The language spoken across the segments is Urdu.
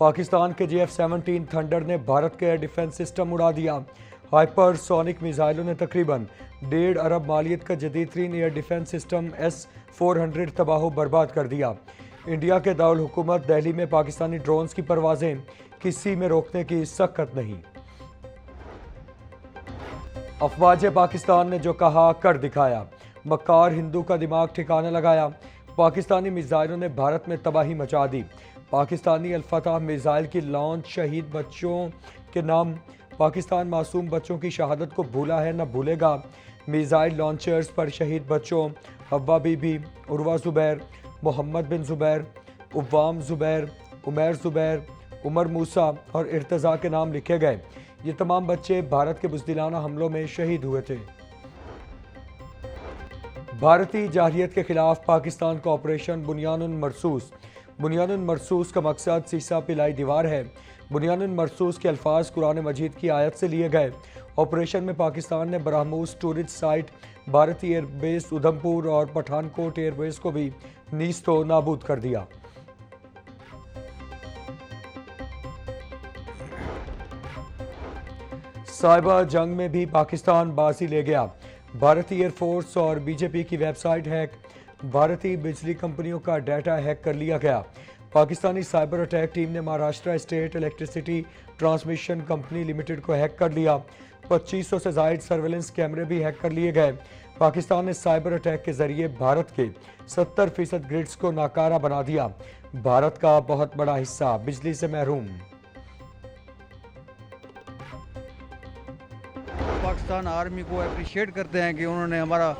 پاکستان کے JF-17 تھنڈر نے بھارت کے ایئر ڈیفنس سسٹم اڑا دیا۔ ہائپر سونک میزائلوں نے تقریباً 1.5 ارب مالیت کا جدید ترین ایئر ڈیفنس سسٹم S-400 تباہ و برباد کر دیا۔ انڈیا کے دارالحکومت دہلی میں پاکستانی ڈرونز کی پروازیں کسی میں روکنے کی سخت نہیں۔ افواج پاکستان نے جو کہا کر دکھایا، مکار ہندو کا دماغ ٹھکانے لگایا۔ پاکستانی میزائلوں نے بھارت میں تباہی مچا دی۔ پاکستانی الفتح میزائل کی لانچ شہید بچوں کے نام۔ پاکستان معصوم بچوں کی شہادت کو بھولا ہے نہ بھولے گا۔ میزائل لانچرز پر شہید بچوں حوا بی بی، عروہ زبیر، محمد بن زبیر، عوام زبیر، عمیر زبیر، عمر موسیٰ اور ارتضیٰ کے نام لکھے گئے۔ یہ تمام بچے بھارت کے بزدلانہ حملوں میں شہید ہوئے تھے۔ بھارتی جارحیت کے خلاف پاکستان کا آپریشن بنیان مرصوص۔ بنیان مرصوص کا مقصد سیسا پلائی دیوار ہے۔ بنیان مرصوص کے الفاظ قرآن مجید کی آیت سے لیے گئے۔ آپریشن میں پاکستان نے برہموس ٹورسٹ سائٹ، بھارتی ایئر بیس ادھمپور اور پٹھان کوٹ ایئر بیس کو بھی نیست و نابود کر دیا۔ سائبر جنگ میں بھی پاکستان بازی لے گیا۔ بھارتی ایئر فورس اور BJP کی ویب سائٹ ہیک۔ بھارتی بجلی کمپنیوں کا ڈیٹا ہیک کر لیا گیا۔ پاکستانی سائبر اٹیک ٹیم نے Maharashtra state electricity transmission company limited کو ہیک کر لیا۔ 2500 سے زائد سرویلنس کیمرے بھی ہیک کر لیے گئے۔ پاکستان نے سائبر اٹیک کے ذریعے بھارت کے 70% گرڈز کو ناکارہ بنا دیا۔ بھارت کا بہت بڑا حصہ بجلی سے محروم۔ پاکستان آرمی کو اپریشیٹ کرتے ہیں کہ انہوں نے ہمارا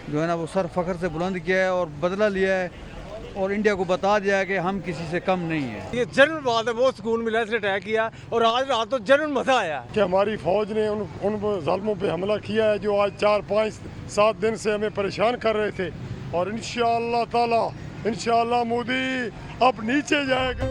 جو ہے نا وہ سر فخر سے بلند کیا ہے اور بدلہ لیا ہے اور انڈیا کو بتا دیا ہے کہ ہم کسی سے کم نہیں ہیں۔ یہ جنرل بات ہے، بہت سکون ملا اس نے اٹیک کیا اور آج رات تو جنرل مزہ آیا کہ ہماری فوج نے ان ظالموں پہ حملہ کیا ہے جو آج 4 5 7 دن سے ہمیں پریشان کر رہے تھے، اور انشاءاللہ تعالی انشاءاللہ مودی اب نیچے جائے گا۔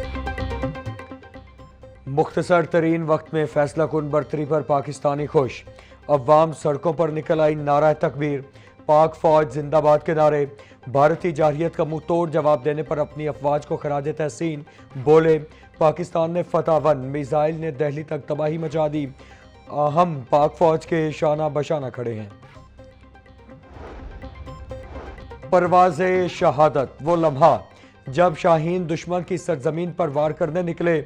مختصر ترین وقت میں فیصلہ کن برتری پر پاکستانی خوش۔ عوام سڑکوں پر نکل آئی، نعرہ تکبیر، پاک فوج زندہ باد کے نعرے۔ بھارتی جارحیت کا منہ توڑ جواب دینے پر اپنی افواج کو خراج تحسین بولے، پاکستان نے فتح 1 میزائل نے دہلی تک تباہی مچا دی، ہم پاک فوج کے شانہ بشانہ کھڑے ہیں۔ پرواز شہادت، وہ لمحہ جب شاہین دشمن کی سرزمین پر وار کرنے نکلے،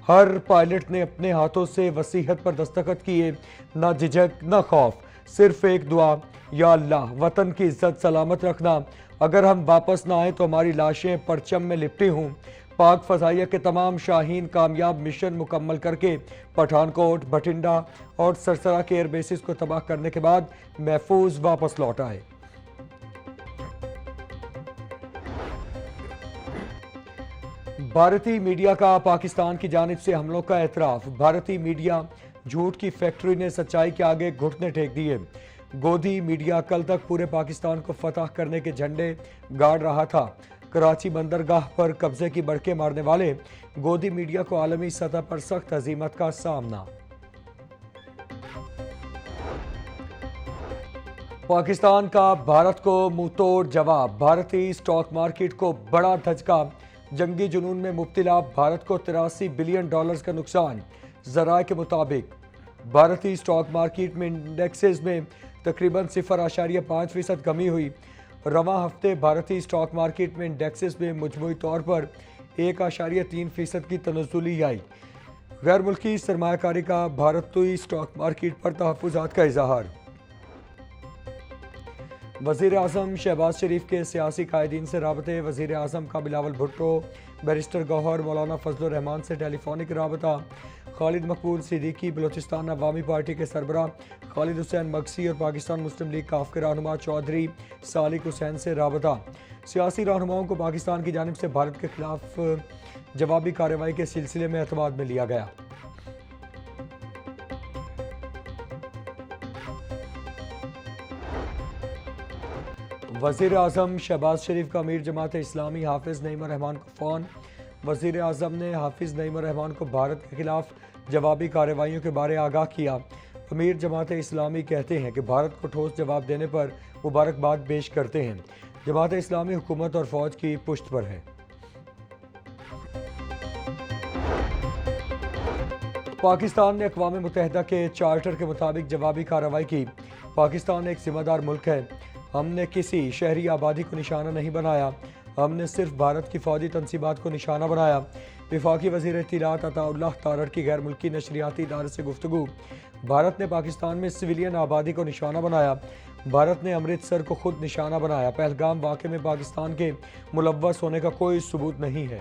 ہر پائلٹ نے اپنے ہاتھوں سے وصیحت پر دستخط کیے، نہ جھجک نہ خوف، صرف ایک دعا، یا اللہ وطن کی عزت سلامت رکھنا، اگر ہم واپس نہ آئیں تو ہماری لاشیں پرچم میں لپٹی ہوں۔ پاک فضائیہ کے تمام شاہین کامیاب مشن مکمل کر کے پٹھان کوٹ، بھٹنڈا اور سرسرہ کے ایئر بیسز کو تباہ کرنے کے بعد محفوظ واپس لوٹ آئے۔ بھارتی میڈیا کا پاکستان کی جانب سے حملوں کا اعتراف۔ بھارتی میڈیا جھوٹ کی فیکٹری نے سچائی کے آگے گھٹنے ٹیک دیے۔ گودی میڈیا کل تک پورے پاکستان کو فتح کرنے کے جھنڈے گاڑ رہا تھا۔ کراچی بندرگاہ پر قبضے کی بڑکیں مارنے والے گودی میڈیا کو عالمی سطح پر سخت ہزیمت کا سامنا۔ پاکستان کا بھارت کو منہ توڑ جواب۔ بھارتی اسٹاک مارکیٹ کو بڑا دھچکا، جنگی جنون میں مبتلا بھارت کو $83 بلین کا نقصان۔ ذرائع کے مطابق بھارتی اسٹاک مارکیٹ میں انڈیکسز میں تقریباً 0.5% کمی ہوئی۔ رواں ہفتے بھارتی اسٹاک مارکیٹ میں انڈیکسز میں مجموعی طور پر 1.3% کی تنزلی آئی۔ غیر ملکی سرمایہ کاری کا بھارتی اسٹاک مارکیٹ پر تحفظات کا اظہار۔ وزیر اعظم شہباز شریف کے سیاسی قائدین سے رابطے۔ وزیر اعظم کا بلاول بھٹو، بیرسٹر گوہر مولانا فضل الرحمان سے ٹیلی فونک رابطہ۔ خالد مقبول صدیقی بلوچستان عوامی پارٹی کے سربراہ خالد حسین مگسی اور پاکستان مسلم لیگ کاف کے رہنما چودھری سالک حسین سے رابطہ۔ سیاسی رہنماؤں کو پاکستان کی جانب سے بھارت کے خلاف جوابی کارروائی کے سلسلے میں اعتماد میں لیا گیا۔ وزیر اعظم شہباز شریف کا امیر جماعت اسلامی حافظ نعیم الرحمان کو فون۔ وزیر اعظم نے حافظ نعیم الرحمان کو بھارت کے خلاف جوابی کارروائیوں کے بارے آگاہ کیا۔ امیر جماعت اسلامی کہتے ہیں کہ بھارت کو ٹھوس جواب دینے پر مبارکباد پیش کرتے ہیں۔ جماعت اسلامی حکومت اور فوج کی پشت پر ہے۔ پاکستان نے اقوام متحدہ کے چارٹر کے مطابق جوابی کارروائی کی۔ پاکستان ایک ذمہ دار ملک ہے، ہم نے کسی شہری آبادی کو نشانہ نہیں بنایا، ہم نے صرف بھارت کی فوجی تنصیبات کو نشانہ بنایا۔ وفاقی وزیر اطلاعات عطا اللہ تارڑ کی غیر ملکی نشریاتی ادارے سے گفتگو۔ بھارت نے پاکستان میں سویلین آبادی کو نشانہ بنایا، بھارت نے امرتسر کو خود نشانہ بنایا، پہلگام واقعے میں پاکستان کے ملوث ہونے کا کوئی ثبوت نہیں ہے۔